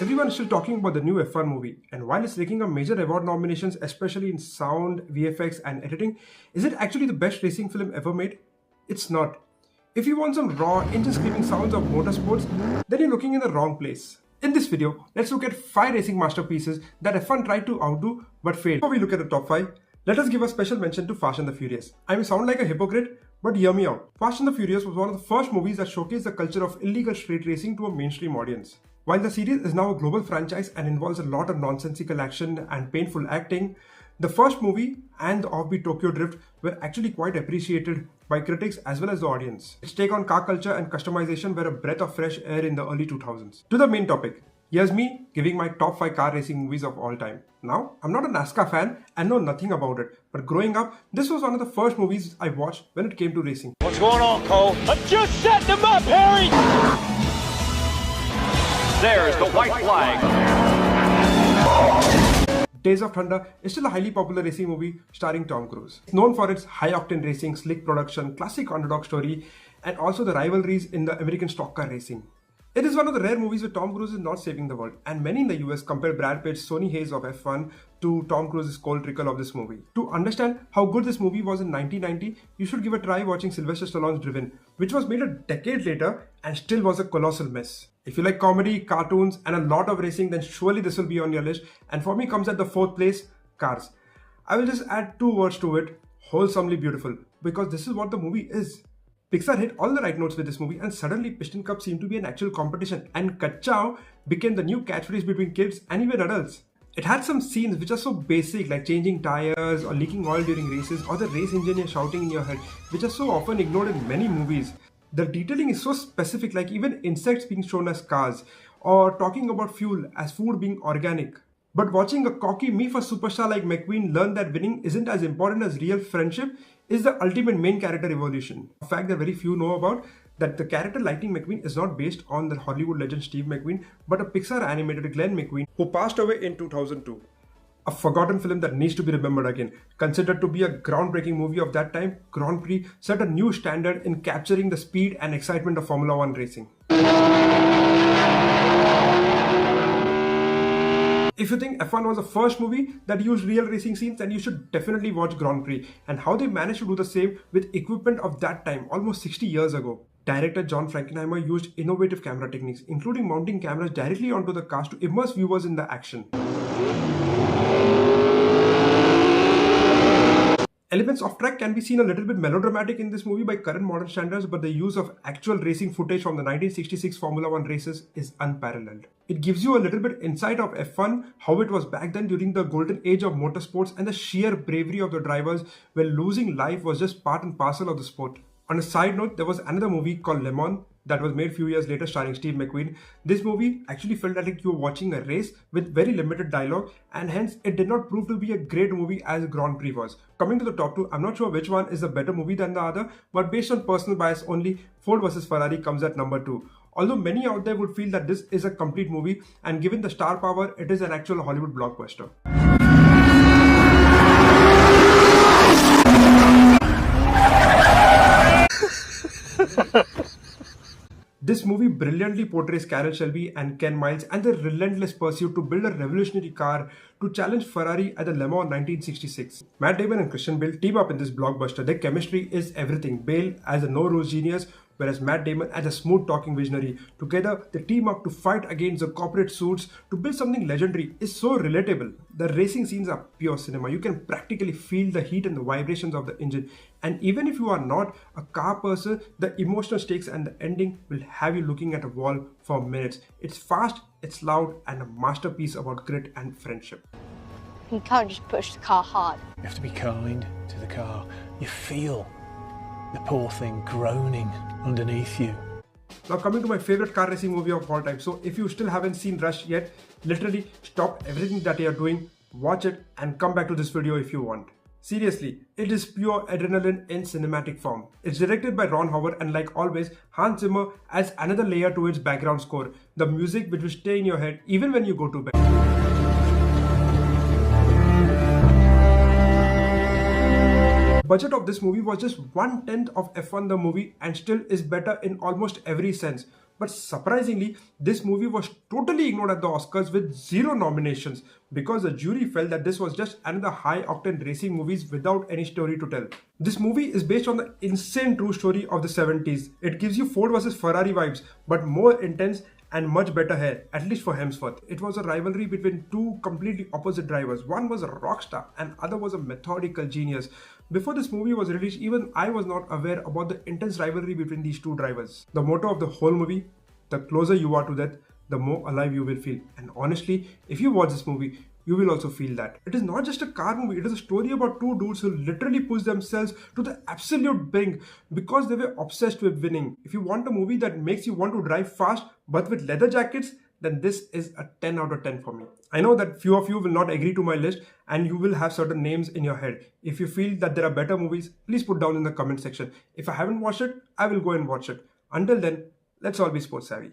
Everyone is still talking about the new F1 movie, and while it's raking up major award nominations, especially in sound, VFX, and editing, is it actually the best racing film ever made? It's not. If you want some raw, engine-screaming sounds of motorsports, then you're looking in the wrong place. In this video, let's look at 5 racing masterpieces that F1 tried to outdo but failed. Before we look at the top 5, let us give a special mention to Fast and the Furious. I may sound like a hypocrite, but hear me out. Fast and the Furious was one of the first movies that showcased the culture of illegal street racing to a mainstream audience. While the series is now a global franchise and involves a lot of nonsensical action and painful acting, the first movie and the offbeat Tokyo Drift were actually quite appreciated by critics as well as the audience. Its take on car culture and customization were a breath of fresh air in the early 2000s. To the main topic, here's me giving my top 5 car racing movies of all time. Now, I'm not a NASCAR fan and know nothing about it, but growing up, this was one of the first movies I watched when it came to racing. What's going on, Cole? I'm just setting them up, Harry! There's the white flag. Days of Thunder is still a highly popular racing movie starring Tom Cruise. It's known for its high-octane racing, slick production, classic underdog story, and also the rivalries in the American stock car racing. It is one of the rare movies where Tom Cruise is not saving the world, and many in the US compare Brad Pitt's Sonny Hayes of F1 to Tom Cruise's Cole Trickle of this movie. To understand how good this movie was in 1990, you should give a try watching Sylvester Stallone's Driven, which was made a decade later and still was a colossal mess. If you like comedy, cartoons, and a lot of racing, then surely this will be on your list, and for me comes at the 4th place, Cars. I will just add 2 words to it, wholesomely beautiful, because this is what the movie is. Pixar hit all the right notes with this movie, and suddenly Piston Cup seemed to be an actual competition, and Kachao became the new catchphrase between kids and even adults. It had some scenes which are so basic, like changing tires or leaking oil during races, or the race engineer shouting in your head, which are so often ignored in many movies. The detailing is so specific, like even insects being shown as cars, or talking about fuel as food being organic. But watching a cocky me for superstar like McQueen learn that winning isn't as important as real friendship is the ultimate main character evolution. A fact that very few know about, that the character Lightning McQueen is not based on the Hollywood legend Steve McQueen, but a Pixar animated Glenn McQueen who passed away in 2002. A forgotten film that needs to be remembered again. Considered to be a groundbreaking movie of that time, Grand Prix set a new standard in capturing the speed and excitement of Formula 1 racing. If you think F1 was the first movie that used real racing scenes, then you should definitely watch Grand Prix and how they managed to do the same with equipment of that time, almost 60 years ago. Director John Frankenheimer used innovative camera techniques, including mounting cameras directly onto the cars to immerse viewers in the action. Elements of track can be seen a little bit melodramatic in this movie by current modern standards, but the use of actual racing footage from the 1966 Formula 1 races is unparalleled. It gives you a little bit insight of F1, how it was back then during the golden age of motorsports, and the sheer bravery of the drivers where losing life was just part and parcel of the sport. On a side note, there was another movie called Le Mans that was made a few years later starring Steve McQueen. This movie actually felt like you were watching a race with very limited dialogue, and hence it did not prove to be a great movie as Grand Prix was. Coming to the top 2, I'm not sure which one is a better movie than the other, but based on personal bias only, Ford vs Ferrari comes at number 2. Although many out there would feel that this is a complete movie, and given the star power, it is an actual Hollywood blockbuster. This movie brilliantly portrays Carroll Shelby and Ken Miles and their relentless pursuit to build a revolutionary car to challenge Ferrari at the Le Mans 1966. Matt Damon and Christian Bale team up in this blockbuster. Their chemistry is everything. Bale as a no-rules genius, whereas Matt Damon as a smooth-talking visionary. Together, they team up to fight against the corporate suits to build something legendary. It's so relatable. The racing scenes are pure cinema. You can practically feel the heat and the vibrations of the engine. And even if you are not a car person, the emotional stakes and the ending will have you looking at a wall for minutes. It's fast, it's loud, and a masterpiece about grit and friendship. You can't just push the car hard. You have to be kind to the car. You feel the poor thing groaning underneath you. Now coming to my favorite car racing movie of all time. So if you still haven't seen Rush yet, literally stop everything that you are doing, watch it, and come back to this video if you want. Seriously, it is pure adrenaline in cinematic form. It's directed by Ron Howard, and like always, Hans Zimmer adds another layer to its background score, the music which will stay in your head even when you go to bed. budget of this movie was just 1/10 of F1 the movie and still is better in almost every sense. But surprisingly, this movie was totally ignored at the Oscars with zero nominations because the jury felt that this was just another high-octane racing movies without any story to tell. This movie is based on the insane true story of the 70s. It gives you Ford versus Ferrari vibes, but more intense and much better hair, at least for Hemsworth. It was a rivalry between two completely opposite drivers. One was a rock star and other was a methodical genius. Before this movie was released, even I was not aware about the intense rivalry between these two drivers. The motto of the whole movie, the closer you are to death, the more alive you will feel. And honestly, if you watch this movie, you will also feel that. It is not just a car movie, it is a story about two dudes who literally push themselves to the absolute brink because they were obsessed with winning. If you want a movie that makes you want to drive fast but with leather jackets, then this is a 10 out of 10 for me. I know that few of you will not agree to my list and you will have certain names in your head. If you feel that there are better movies, please put down in the comment section. If I haven't watched it, I will go and watch it. Until then, let's all be sports savvy.